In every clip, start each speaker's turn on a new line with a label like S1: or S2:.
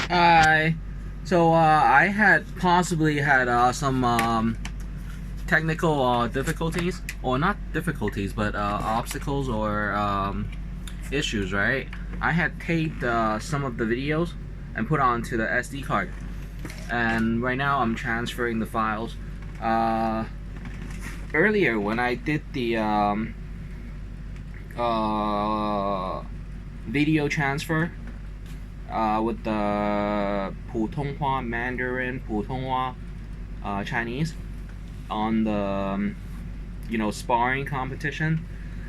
S1: Hi. So I had possibly had some technical difficulties, or not difficulties, but obstacles or issues. Right? I had taped some of the videos and put onto the SD card, and right now I'm transferring the files. Earlier when I did the video transfer with the 普通话 Mandarin 普通话 Chinese on the sparring competition,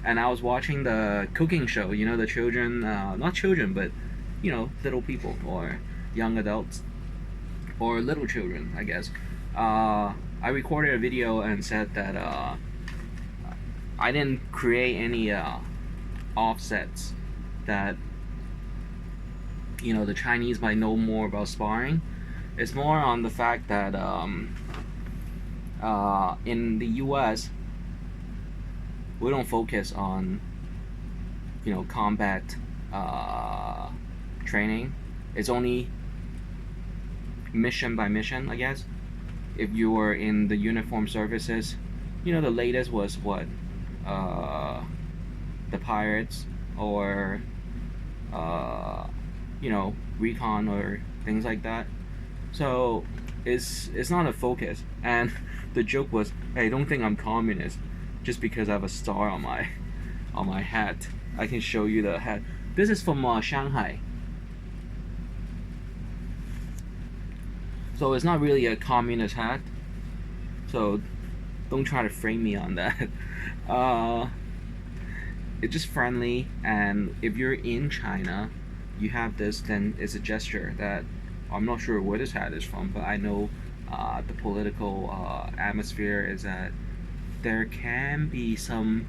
S1: and I was watching the cooking show. The children, not children, but little people or young adults or little children, I guess. I recorded a video and said that I didn't create any offsets that the Chinese might know more about sparring. It's more on the fact that in the U.S. we don't focus on combat training. It's only mission by mission, I guess. If you were in the uniform services, the latest was what the pirates or recon or things like that. So it's not a focus. And the joke was, hey, don't think I'm communist just because I have a star on my hat. I can show you the hat. This is from Shanghai. So it's not really a communist hat. So don't try to frame me on that. It's just friendly, and if you're in China, you have this, then it's a gesture that I'm not sure where this hat is from, but I know the political atmosphere is that there can be some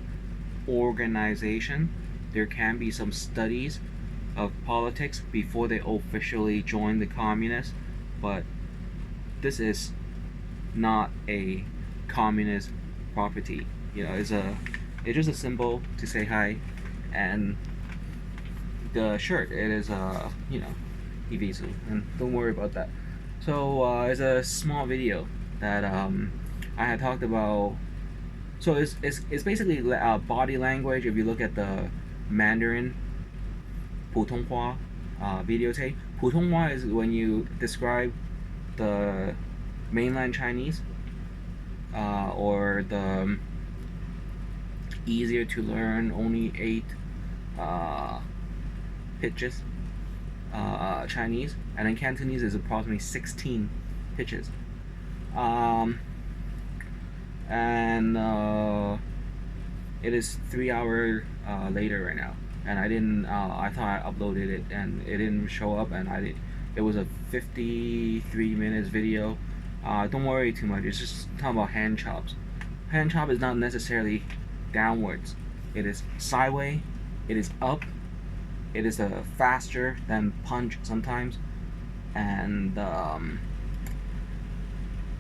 S1: organization, there can be some studies of politics before they officially join the communists, but this is not a communist property. It's just a symbol to say hi, and the shirt, it is Ibizu, and don't worry about that. So it's a small video that I had talked about. So it's basically body language. If you look at the Mandarin 普通话 videotape, 普通话is when you describe the mainland Chinese or the easier to learn, only 8 pitches Chinese, and then Cantonese is approximately 16 pitches. And it is 3 hours later right now, and I didn't. I thought I uploaded it, and it didn't show up, and it was a 53 minutes video. Don't worry too much. It's just talking about hand chops. Hand chop is not necessarily downwards. It is sideways. It is up. It is faster than punch sometimes, and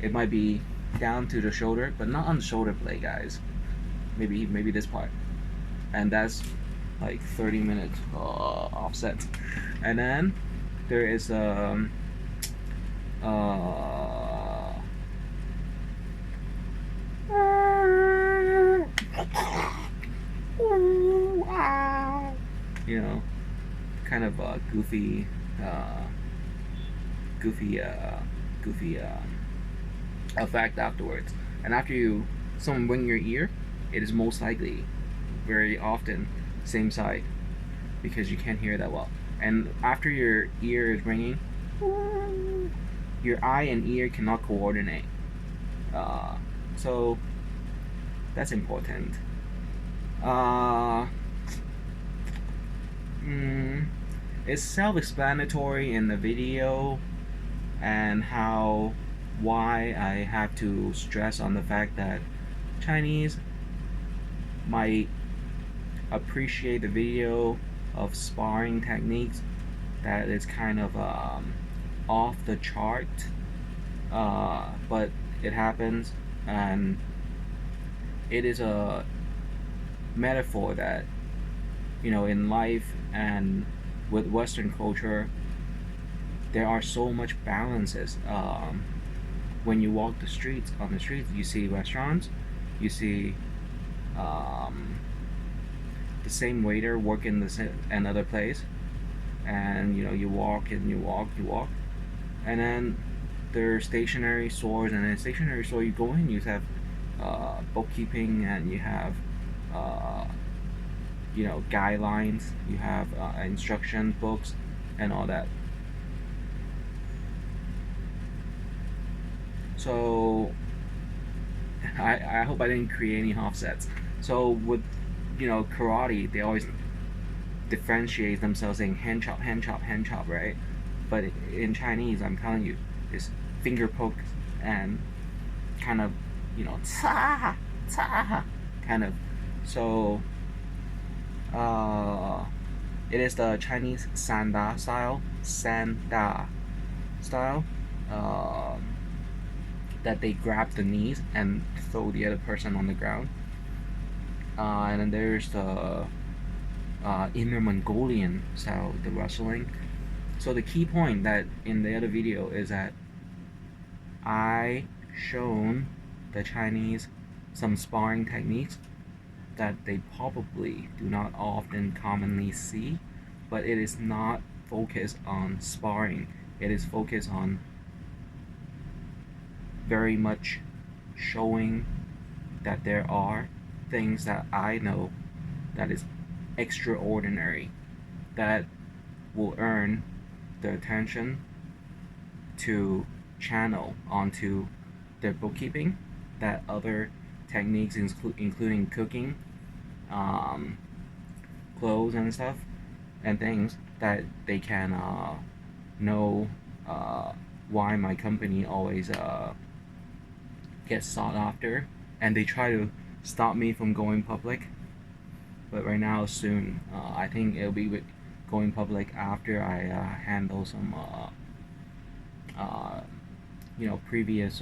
S1: it might be down to the shoulder, but not on the shoulder blade, guys. Maybe this part, and that's like 30 minutes offset. And then there is kind of goofy effect afterwards. And after someone ring your ear, it is most likely, very often, same side, because you can't hear that well. And after your ear is ringing, your eye and ear cannot coordinate. So that's important. It's self-explanatory in the video, and why I have to stress on the fact that Chinese might appreciate the video of sparring techniques that is kind of off the chart, but it happens, and it is a metaphor that in life and with Western culture, there are so much balances. When you walk on the streets, you see restaurants, you see um, the same waiter work in another place, and you walk and you walk, and then there are stationery stores, and in a stationery store you go in, you have bookkeeping, and you have uh, guidelines, you have instruction books, and all that. So I hope I didn't create any offsets. So with karate, they always differentiate themselves saying hand chop, hand chop, hand chop, right? But in Chinese, I'm telling you, it's finger poke and kind of, ca ca kind of. So it is the Chinese sanda style, uh, that they grab the knees and throw the other person on the ground. And then there's the Inner Mongolian style, the wrestling. So the key point that in the other video is that I shown the Chinese some sparring techniques that they probably do not often commonly see, but it is not focused on sparring. It is focused on very much showing that there are things that I know that is extraordinary, that will earn the attention to channel onto their bookkeeping, that other techniques including cooking, clothes and stuff, and things that they can know why my company always gets sought after, and they try to stop me from going public. But right now, soon, I think it'll be going public after I handle some previous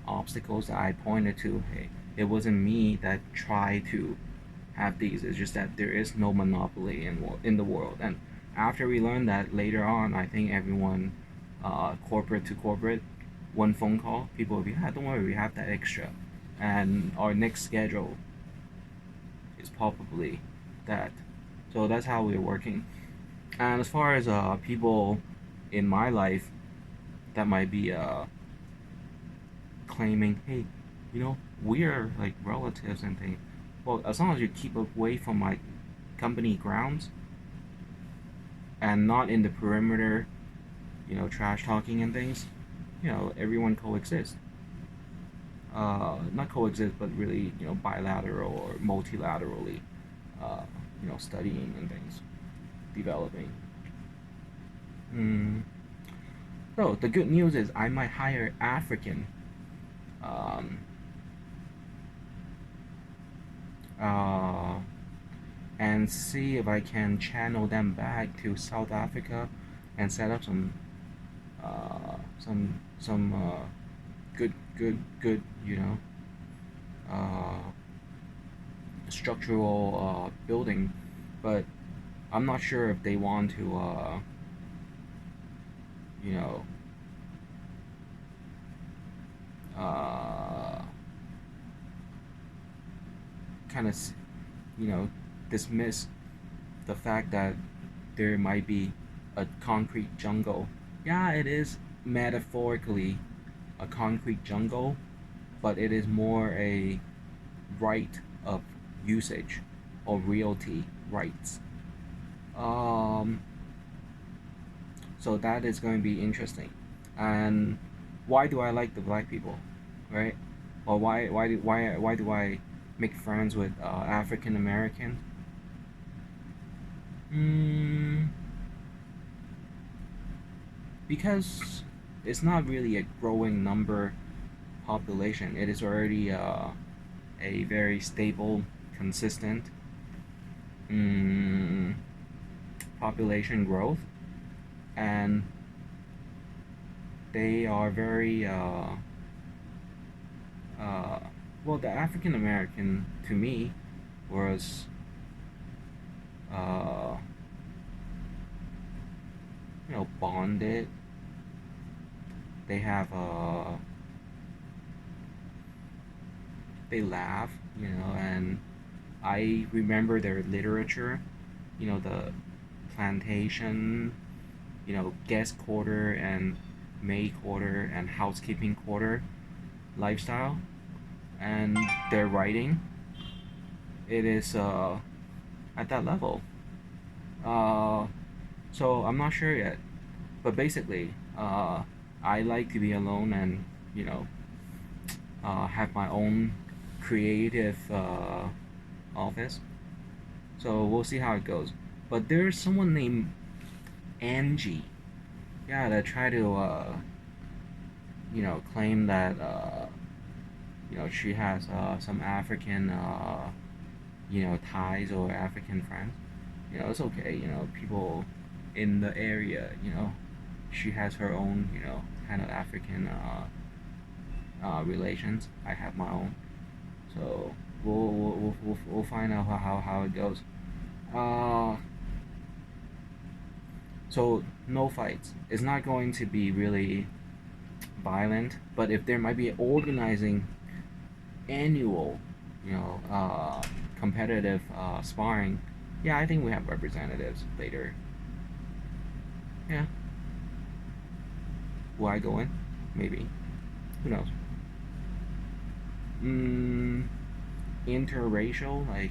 S1: obstacles that I pointed to. Hey, it wasn't me that tried to have these. It's just that there is no monopoly in the world. And after we learn that later on, I think everyone, corporate to corporate, one phone call, people will be, don't worry, we have that extra. And our next schedule is probably that. So that's how we're working. And as far as people in my life that might be claiming, hey, we're like relatives and things. Well, as long as you keep away from my company grounds and not in the perimeter, trash talking and things, everyone coexists. Not coexist, but really, bilateral or multilaterally, studying and things, developing. So the good news is I might hire African um, and see if I can channel them back to South Africa and set up some good structural building, but I'm not sure if they want to you know kind of dismiss the fact that there might be a concrete jungle. Yeah, it is metaphorically a concrete jungle, but it is more a right of usage or realty rights. So that is going to be interesting. And why do I like the black people, right? Or why do I make friends with African Americans? Because it's not really a growing number population. It is already a very stable, consistent population growth, and they are very well, the African American to me was bonded They have they laugh, and I remember their literature, the plantation, guest quarter and maid quarter and housekeeping quarter lifestyle, and their writing. It is at that level. Uh, so I'm not sure yet, but basically, I like to be alone and you know have my own creative office. So we'll see how it goes. But there's someone named Angie, yeah, that try to claim that she has some African ties or African friends. It's okay. People in the area. She has her own kind of African relations. I have my own. So we'll find out how it goes. Uh, so no fights. It's not going to be really violent, but if there might be organizing annual, competitive sparring, yeah, I think we have representatives later. Yeah, will I go in? Maybe. Who knows? Mm, interracial, like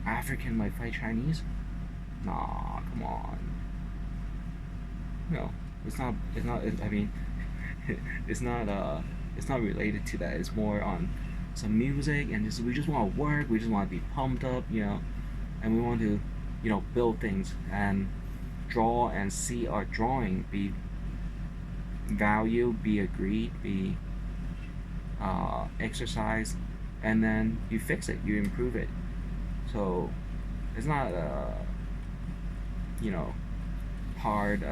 S1: African might fight Chinese. Nah, come on. No, it's not. It's not. I mean, it's not. It's not related to that. It's more on some music and we just want to work. We just want to be pumped up, and we want to, build things and draw and see our drawing be valued, be agreed, be exercised, and then you fix it, you improve it. So it's not hard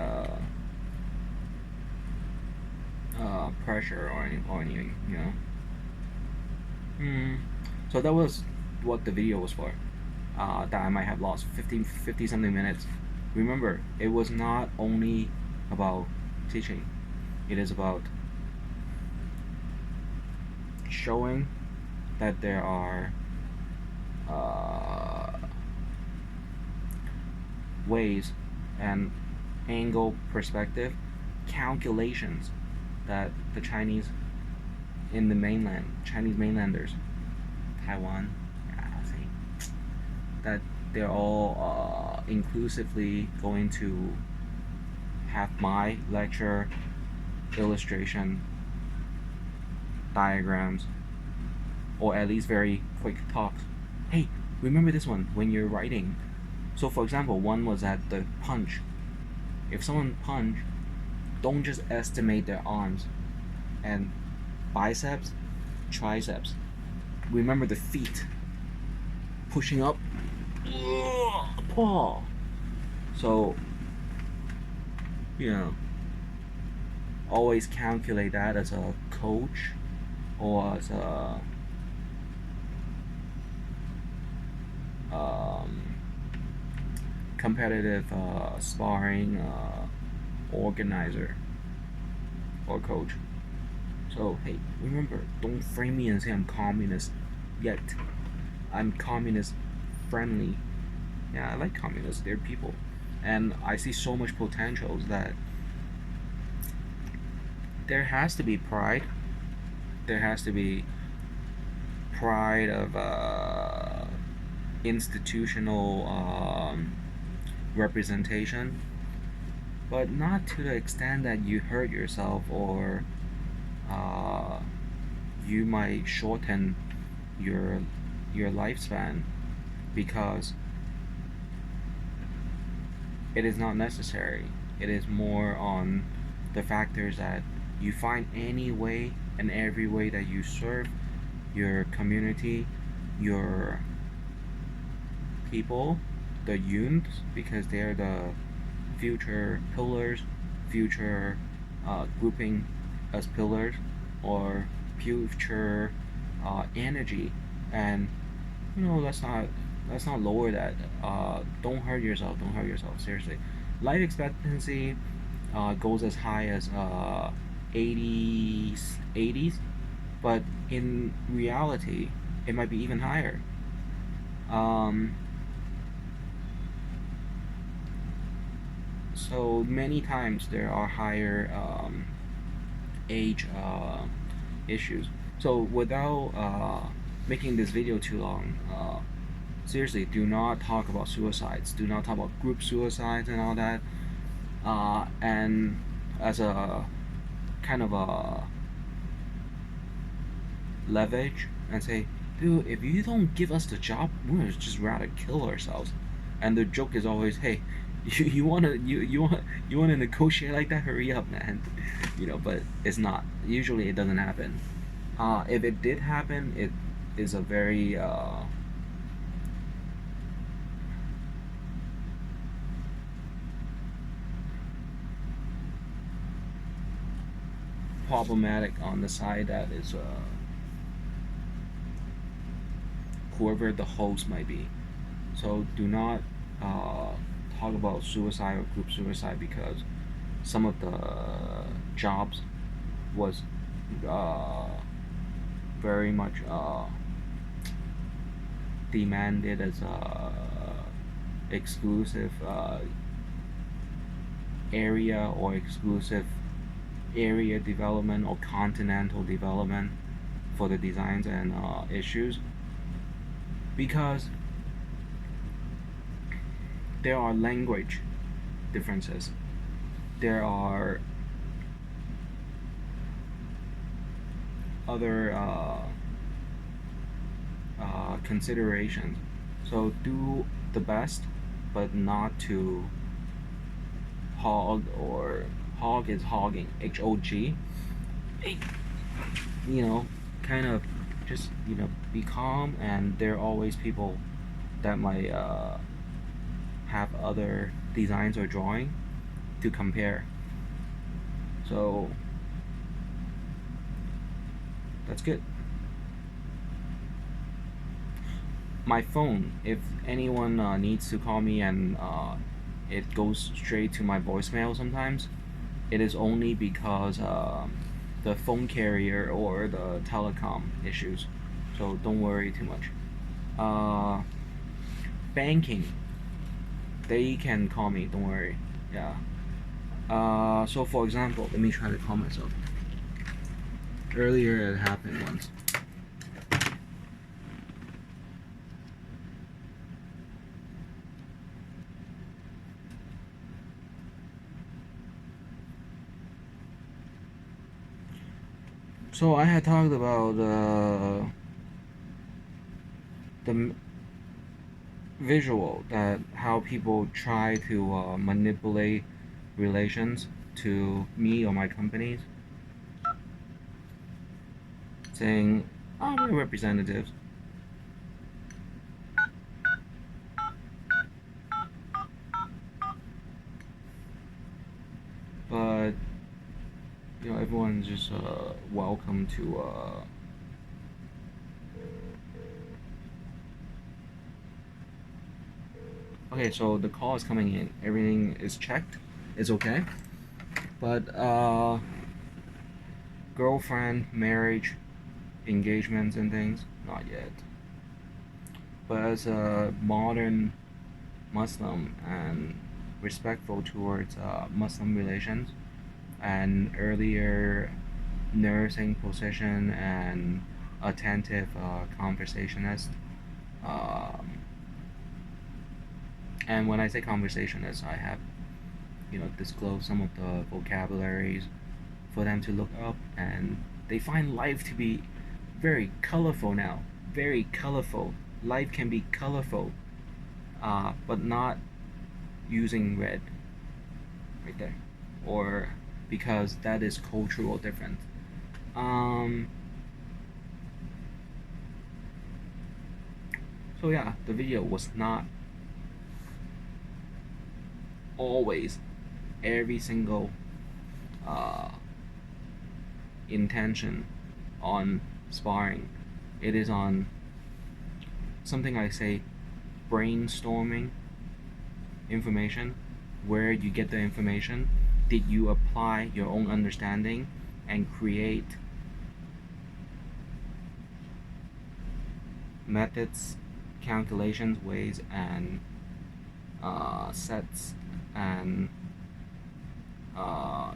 S1: pressure or anything. So that was what the video was for. That I might have lost 50 something minutes. Remember, it was not only about teaching. It is about showing that there are ways and angle perspective calculations that the Chinese in the mainland, Chinese mainlanders, Taiwan, yeah, see, that they're all inclusively going to have my lecture, illustration, diagrams, or at least very quick talks. Hey, remember this one when you're writing. So for example, one was at the punch. If someone punch, don't just estimate their arms and biceps, triceps. Remember the feet pushing up, paw. So always calculate that as a coach or as a competitive sparring organizer or coach. So hey, remember, don't frame me and say I'm communist yet. I'm communist friendly. Yeah, I like communists. They're people, and I see so much potentials that there has to be pride. There has to be pride of institutional representation, but not to the extent that you hurt yourself or you might shorten your lifespan because it is not necessary. It is more on the factors that you find any way and every way that you serve your community, your people, the youths, because they're the future pillars, future grouping as pillars, or future energy. And let's not lower that. Don't hurt yourself. Seriously, life expectancy goes as high as 80s, but in reality, it might be even higher. Um, so many times there are higher age issues. So without making this video too long, seriously, do not talk about suicides. Do not talk about group suicides and all that. And as a kind of a leverage and say, dude, if you don't give us the job, we're just rather kill ourselves. And the joke is always, hey, you wanna negotiate like that? Hurry up, man. But it's not. Usually, it doesn't happen. If it did happen, it is a very problematic on the side that is whoever the host might be. So do not talk about suicide or group suicide because some of the jobs was very much demanded as exclusive area or exclusive area development or continental development for the designs and issues, because there are language differences, there are other considerations. So do the best, but not to hog, or hog is hogging, HOG. Kind of just be calm, and there are always people that might have other designs or drawing to compare. So that's good. My phone, if anyone needs to call me and it goes straight to my voicemail sometimes, it is only because the phone carrier or the telecom issues. So don't worry too much. Banking, they can call me, don't worry. Yeah. So for example, let me try to call myself. Earlier it happened once. So I had talked about the visual, that how people try to manipulate relations to me or my companies, saying, "Oh, we're representatives." But everyone's just welcome to okay, so the call is coming in, everything is checked, it's okay. But girlfriend, marriage, engagements and things, not yet. But as a modern Muslim and respectful towards Muslim relations and earlier nursing position and attentive conversationist. And when I say conversationist, I have disclosed some of the vocabularies for them to look up, and they find life to be very colorful now. Very colorful. Life can be colorful, but not using red right there, or because that is cultural difference. So yeah, the video was not always every single intention on sparring. It is on something I say, brainstorming information. Where you get the information, did you apply your own understanding and create methods, calculations, ways, and sets and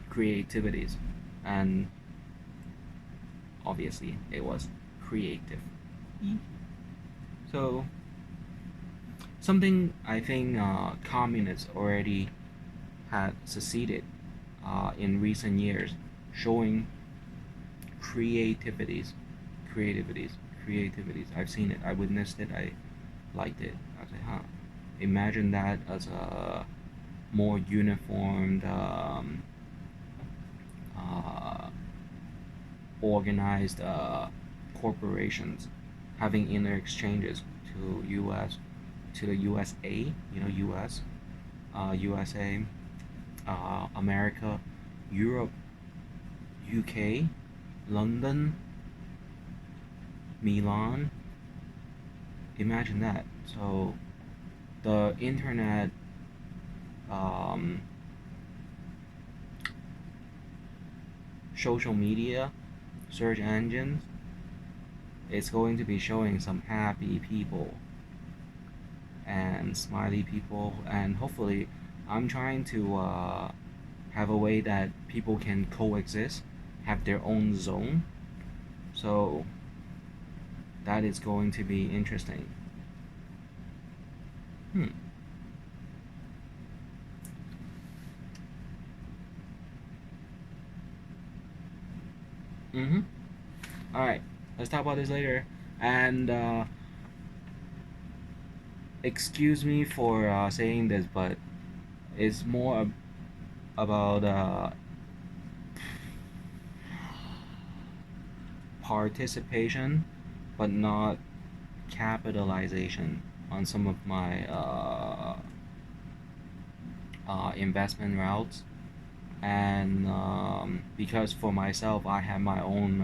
S1: creativities, and obviously it was creative. So something I think communists already had succeeded in recent years, showing creativities, creativities, creativities. I've seen it. I witnessed it. I liked it. I was like, huh. Imagine that as a more uniformed, organized corporations having inner exchanges to U.S. to the USA, U.S., USA, America, Europe, UK, London, Milan. Imagine that. So the internet social media, search engines, it's going to be showing some happy people and smiley people, and hopefully I'm trying to have a way that people can coexist, have their own zone. So that is going to be interesting. Alright, let's talk about this later. And excuse me for saying this, but it's more about participation, but not capitalization on some of my investment routes. And because for myself, I have my own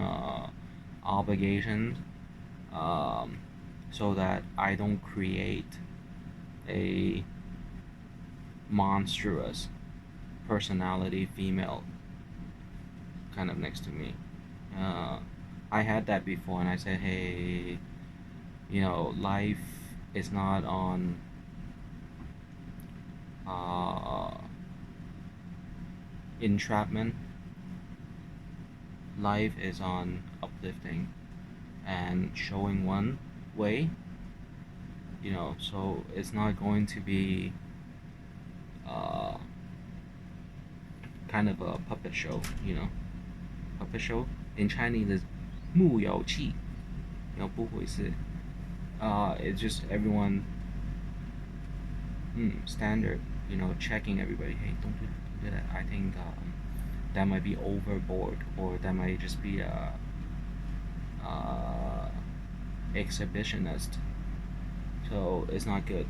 S1: obligations, so that I don't create a monstrous personality female kind of next to me. I had that before, and I said, hey, life is not on entrapment. Life is on uplifting and showing one way, so it's not going to be kind of a puppet show. Puppet show in Chinese is 木有气，不会是it's just everyone standard, checking everybody. Hey, don't do that. I think that might be overboard, or that might just be a exhibitionist. So it's not good.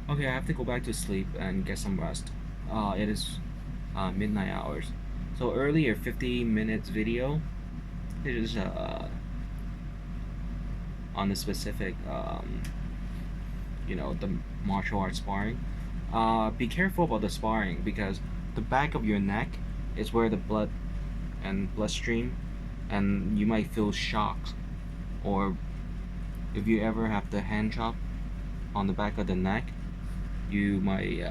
S1: Okay, I have to go back to sleep and get some rest. It is midnight hours. So earlier, 50 minutes video. It is on the specific, the martial arts sparring. Be careful about the sparring, because the back of your neck is where the blood and bloodstream, and you might feel shocked, or if you ever have the hand chop on the back of the neck, you might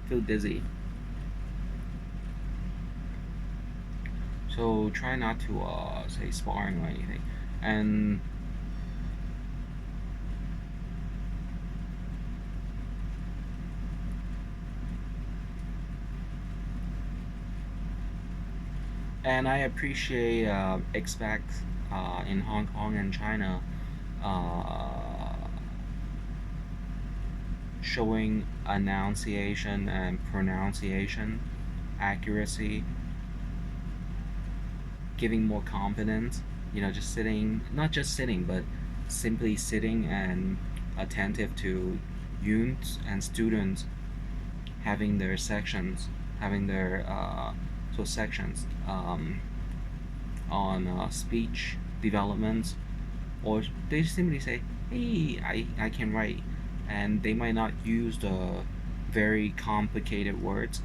S1: feel dizzy. So try not to say sparring or anything. And I appreciate expats in Hong Kong and China showing enunciation and pronunciation accuracy, giving more confidence, just sitting, not just sitting, but simply sitting and attentive to youths and students having their sections, having their sections on speech developments, or they simply say, hey, I can write, and they might not use the very complicated words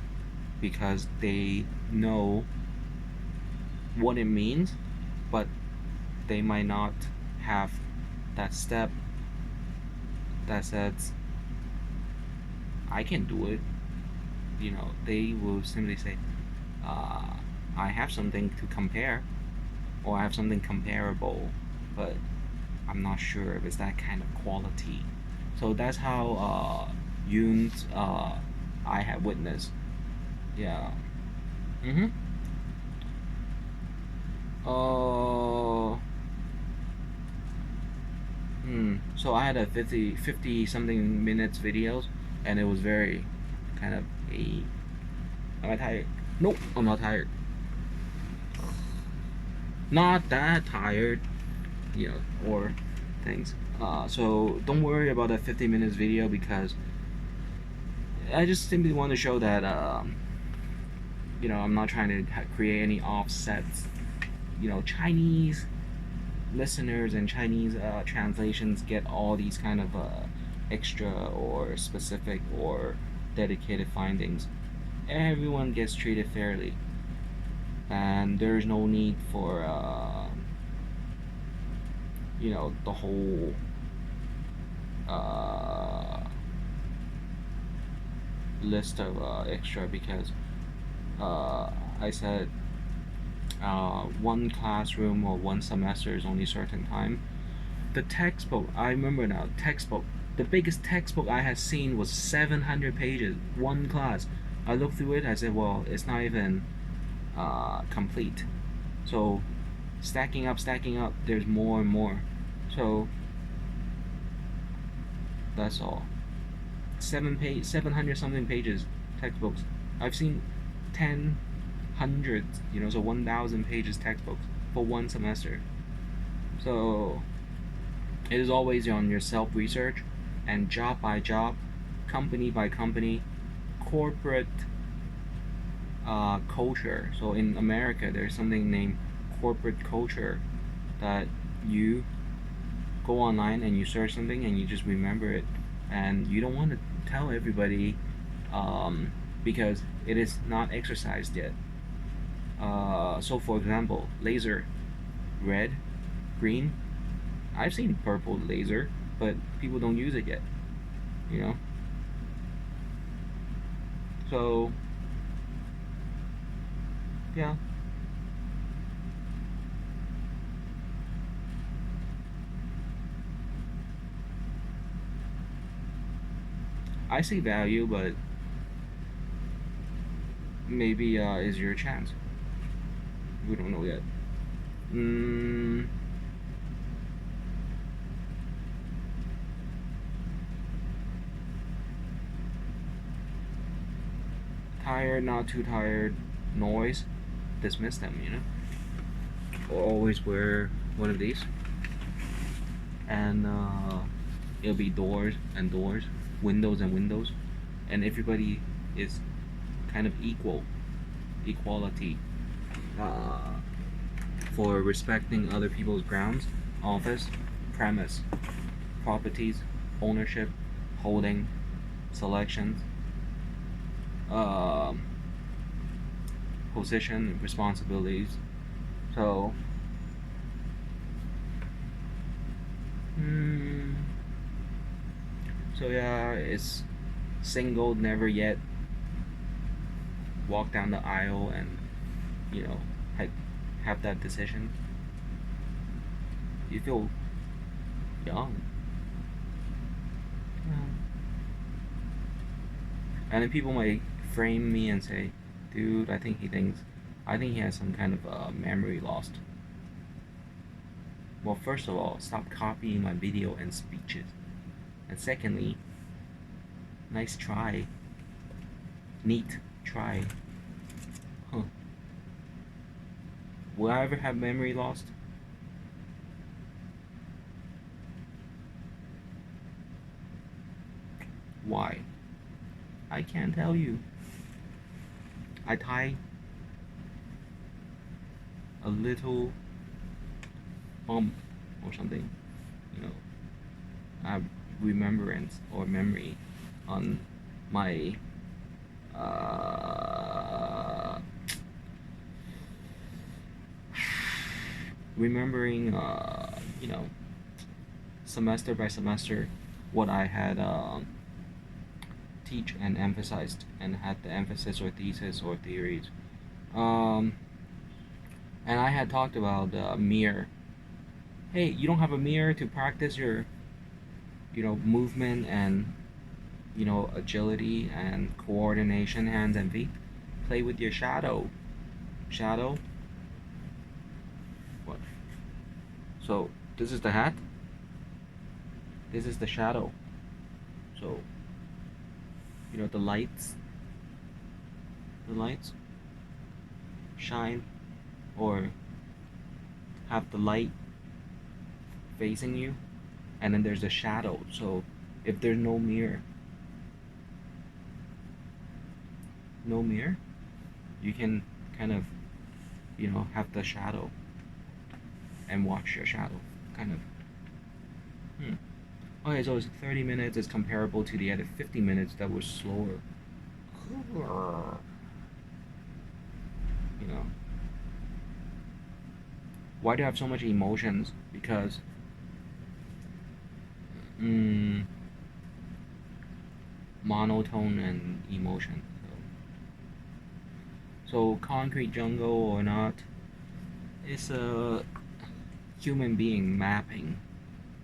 S1: because they know what it means, but they might not have that step that says, I can do it. They will simply say, I have something to compare, or I have something comparable, but I'm not sure if it's that kind of quality. So that's how Yoon's I have witnessed. Yeah. Mm-hmm. Uh, so I had a 50 something minutes videos, and it was very kind of a. Am I tired? Nope, I'm not tired. Not that tired, or things. So don't worry about that 50 minutes video because I just simply want to show that I'm not trying to create any offsets. Chinese listeners and Chinese translations get all these kind of extra or specific or dedicated findings. Everyone gets treated fairly, and there's no need for the whole list of extra because I said one classroom or one semester is only certain time. The textbook, I remember now, the biggest textbook I had seen was 700 pages, one class. I looked through it, I said, well, it's not even complete. So stacking up, there's more and more. So that's all. 700 something pages textbooks. I've seen 10 hundreds, so 1,000 pages textbooks for one semester. So it is always on your self research and job by job, company by company, corporate culture. So in America, there's something named corporate culture that you go online and you search something and you just remember it, and you don't want to tell everybody because it is not exercised yet. So for example, laser, red, green. I've seen purple laser, but people don't use it yet. So yeah. I see value, but maybe is your chance. We don't know yet. Tired, not too tired, noise, dismiss them, always wear one of these, and it'll be doors and doors, windows and windows, and everybody is kind of equality for respecting other people's grounds, office, premise, properties, ownership, holding, selections, position, responsibilities. So yeah, it's single, never yet walk down the aisle and have that decision. You feel young. And then people might frame me and say, dude, I think he has some kind of memory lost. Well, first of all, stop copying my video and speeches. And secondly, nice try. Neat try. Huh. Will I ever have memory lost? Why? I can't tell you. I tie a little bump or something, I have remembrance or memory on my remembering, semester by semester, what I had teach and emphasized, and had the emphasis or thesis or theories. And I had talked about mirror. Hey, you don't have a mirror to practice your, movement and, agility and coordination, hands and feet? Play with your shadow. Shadow? What? So, this is the hat. This is the shadow. So, the lights shine, or have the light facing you, and then there's a shadow. So if there's no mirror, you can kind of, have the shadow and watch your shadow, kind of. Okay, so it's 30 minutes is comparable to the other 50 minutes that was slower. Why do I have so much emotions? Because monotone and emotion. So concrete jungle or not, it's a human being mapping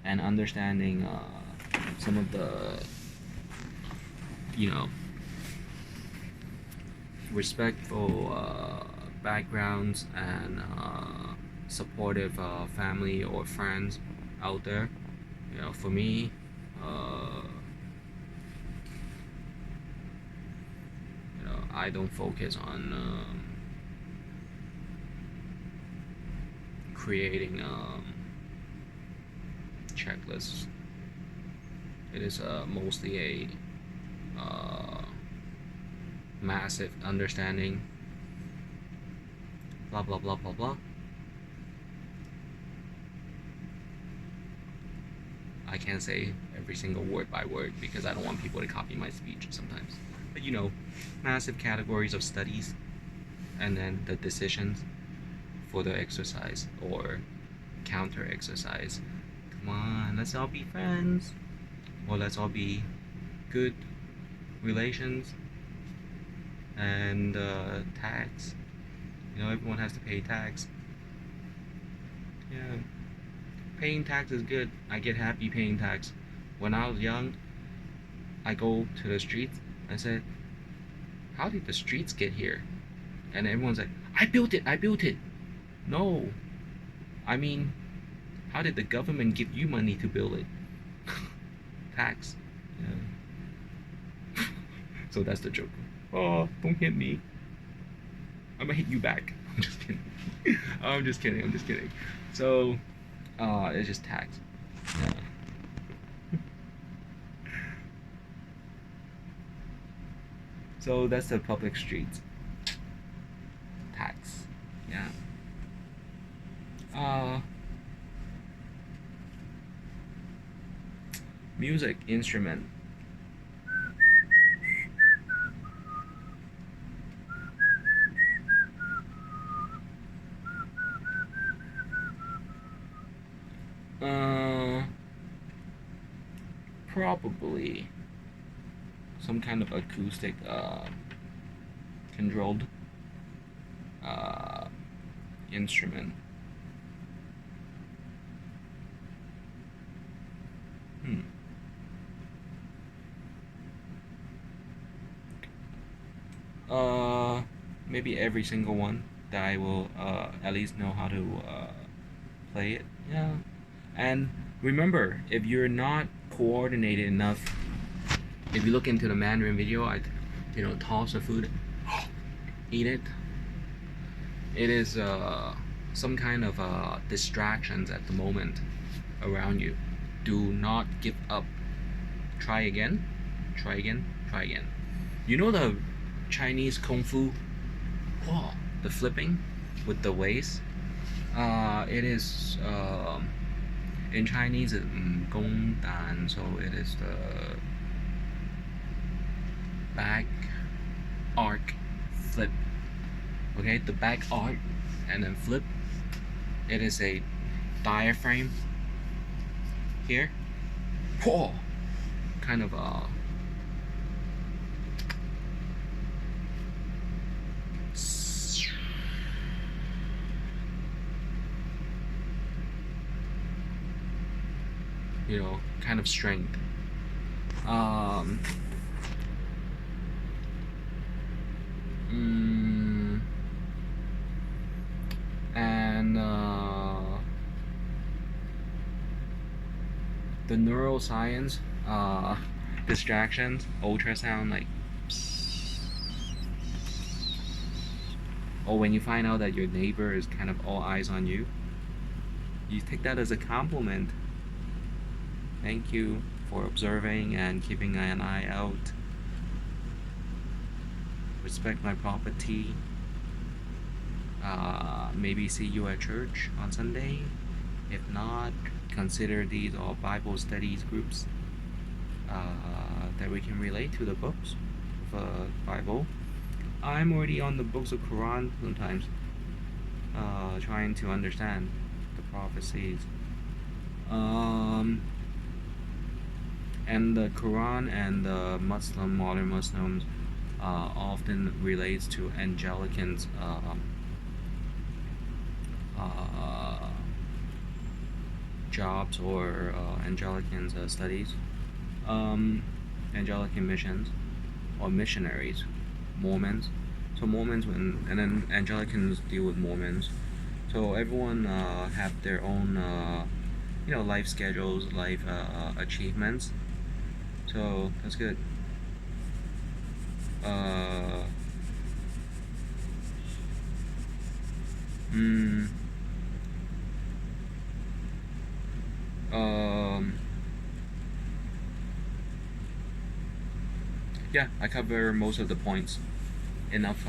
S1: and understanding some of the, respectful backgrounds and supportive family or friends out there. For me, I don't focus on creating checklists. It is mostly a massive understanding, blah blah blah blah blah. I can't say every single word by word because I don't want people to copy my speech sometimes. But massive categories of studies, and then the decisions for the exercise or counter exercise. Come on, let's all be friends, or let's all be good relations. And tax, everyone has to pay tax. Yeah, paying tax is good. I get happy paying tax. When I was young, I go to the streets. I said, how did the streets get here? And everyone's like, I built it. No, I mean, how did the government give you money to build it? Tax. Yeah. So that's the joke. Oh, don't hit me. I'm gonna hit you back. I'm just kidding. I'm just kidding. So, it's just tax. Yeah. So that's the public streets. Tax. Yeah. Music instrument. Probably some kind of acoustic controlled instrument. Maybe every single one that I will at least know how to play it. Yeah. And remember, if you're not coordinated enough, if you look into the Mandarin video, I toss the food, eat it. It is some kind of distractions at the moment around you. Do not give up. Try again. You know the Chinese kung fu? The flipping with the waist. It is in Chinese it's gong dan, so it is the back arc flip. Okay, the back arc and then flip. It is a diaphragm here. Whoa! Kind of kind of strength. And the neuroscience, distractions, ultrasound, like, or when you find out that your neighbor is kind of all eyes on you, you take that as a compliment. Thank you for observing and keeping an eye out. Respect my property. Maybe see you at church on Sunday. If not, consider these all Bible studies groups that we can relate to the books of the Bible. I'm already on the books of Quran sometimes, trying to understand the prophecies. And the Quran and the modern Muslims often relates to Angelicans' jobs or Angelicans' studies, Angelican missions or missionaries, Mormons. So Mormons, and then Angelicans deal with Mormons. So everyone have their own life schedules, life achievements. So that's good. Yeah, I cover most of the points. Enough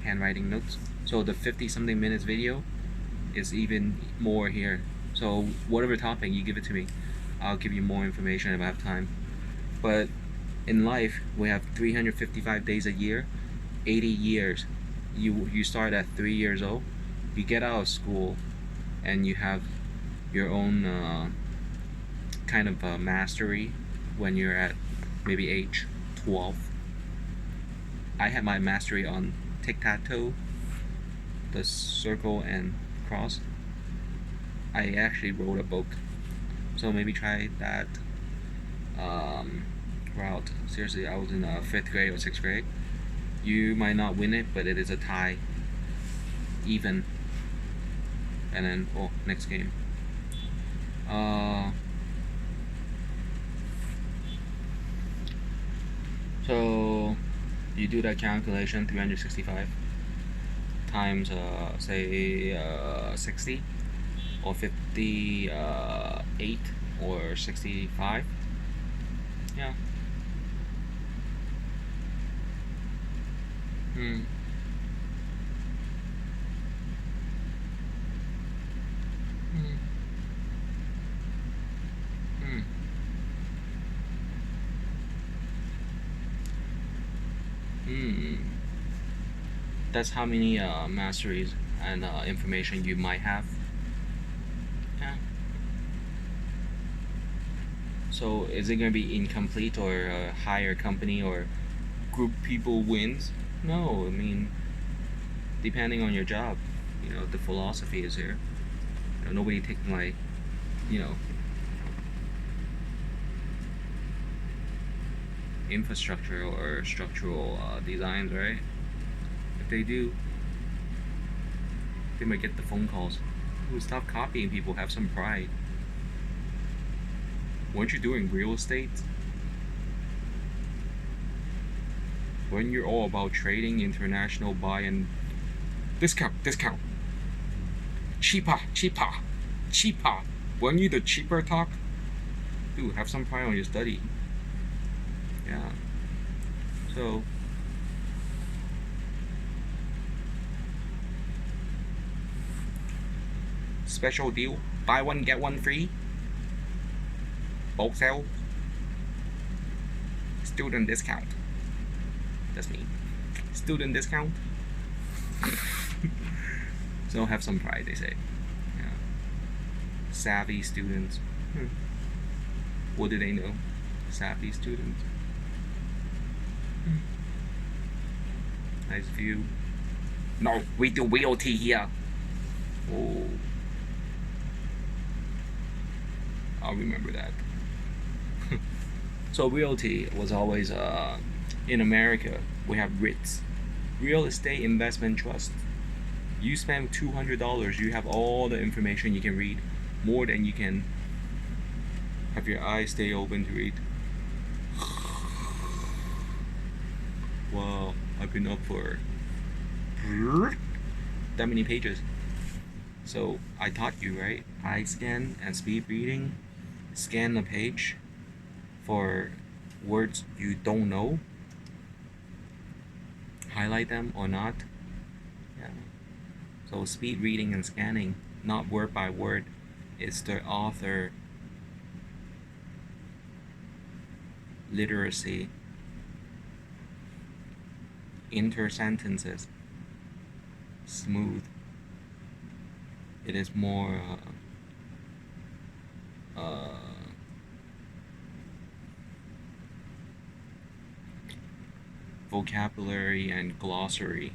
S1: handwriting notes. So the 50-something minutes video is even more here. So whatever topic you give it to me, I'll give you more information if I have time. But in life, we have 355 days a year, 80 years. You start at 3 years old, you get out of school, and you have your own kind of mastery when you're at maybe age 12. I had my mastery on tic-tac-toe, the circle and cross. I actually wrote a book, so maybe try that route. Seriously, I was in 5th grade or 6th grade. You might not win it, but it is a tie, even. And then next game. So you do that calculation, 365 times say 60 or 58 or 65. Yeah. That's how many masteries and information you might have. Yeah. So is it going to be incomplete or a higher company or group people wins? No, I mean, depending on your job, the philosophy is here. Nobody taking like, infrastructure or structural designs, right? If they do, they might get the phone calls. Ooh, stop copying people, have some pride. Weren't you doing real estate? When you're all about trading, international buy and discount, cheaper. Weren't you the cheaper talk? Dude, have some pride on your study. Yeah. So special deal, buy one get one free, bulk sale, student discount. That's me. Student discount. So have some pride, they say. Yeah. Savvy students. What do they know? Savvy students. Nice view. No, we do realty here. Oh. I'll remember that. So realty was always in America. We have REITs, Real Estate Investment Trust. You spend $200, you have all the information you can read, more than you can have your eyes stay open to read. Wow, I've been up for that many pages. So I taught you, right? Eye scan and speed reading. Scan the page for words you don't know. Highlight them or not. Yeah. So speed reading and scanning, not word by word. It's the author literacy. Inter sentences. Smooth. It is more vocabulary and glossary,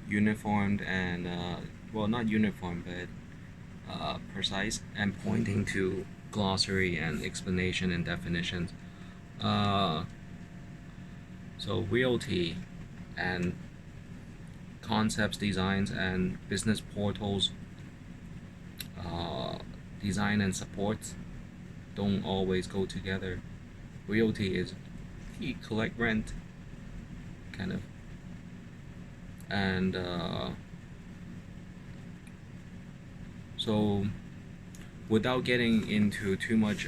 S1: uniformed and well, not uniform, but precise and pointing to glossary and explanation and definitions. So realty and concepts, designs, and business portals, design and supports don't always go together. Realty is you collect rent, kind of, and so without getting into too much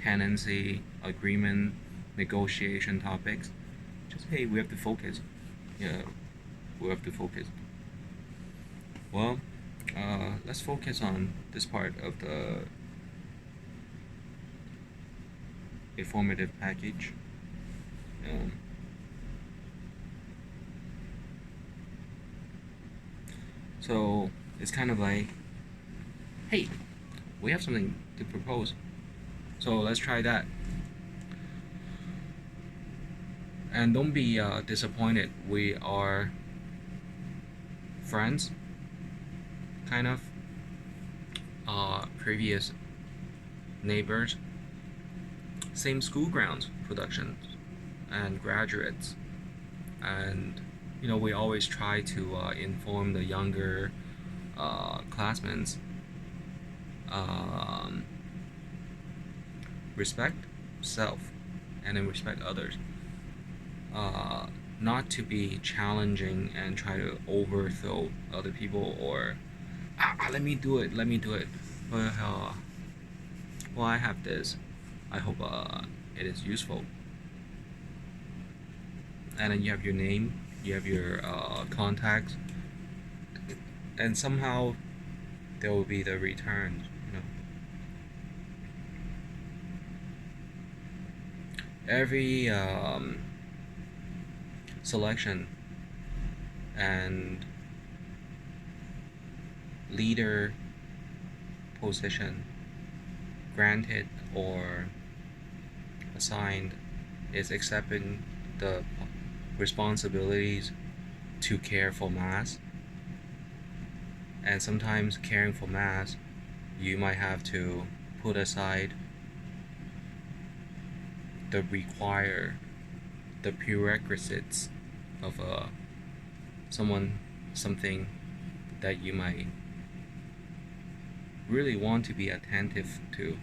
S1: tenancy agreement negotiation topics, just hey, we have to focus. Yeah, we have to focus. Well, let's focus on this part of the informative package. So it's kind of like, hey, we have something to propose, so let's try that. And don't be disappointed. We are friends, kind of, previous neighbors, same school grounds, productions, and graduates. And you know, we always try to inform the younger classmates, respect self and then respect others, not to be challenging and try to overthrow other people or let me do it, but well, I have this, I hope it is useful. And then you have your name, you have your contacts, and somehow there will be the returns, you know. Every selection and leader position granted or assigned is accepting the responsibilities to care for mass. And sometimes caring for mass, you might have to put aside the prerequisites of something that you might really want to be attentive to.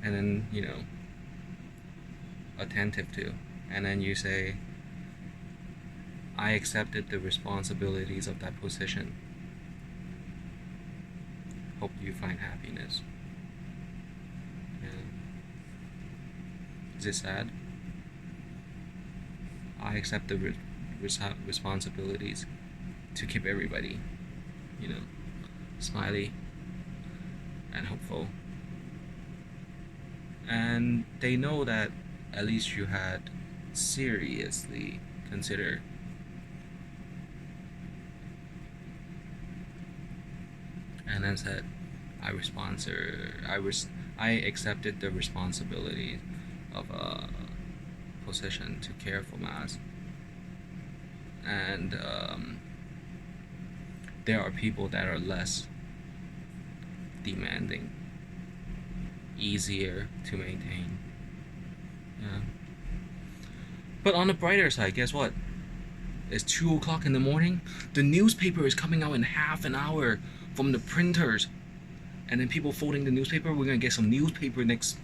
S1: And then, you know, attentive to, and then you say, I accepted the responsibilities of that position. Hope you find happiness. Yeah. Is it sad? I accept the responsibilities to keep everybody, you know, smiley and hopeful. and they know that at least you had seriously considered. And then said, I accepted the responsibility of a position to care for mass. And there are people that are less demanding, easier to maintain. Yeah. But on the brighter side, guess what? It's 2 o'clock in the morning. The newspaper is coming out in half an hour from the printers. And then people folding the newspaper. We're gonna get some newspaper next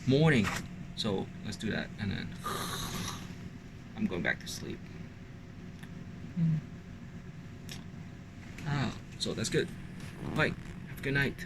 S1: morning. So let's do that. And then I'm going back to sleep. So that's good. Bye. Have a good night.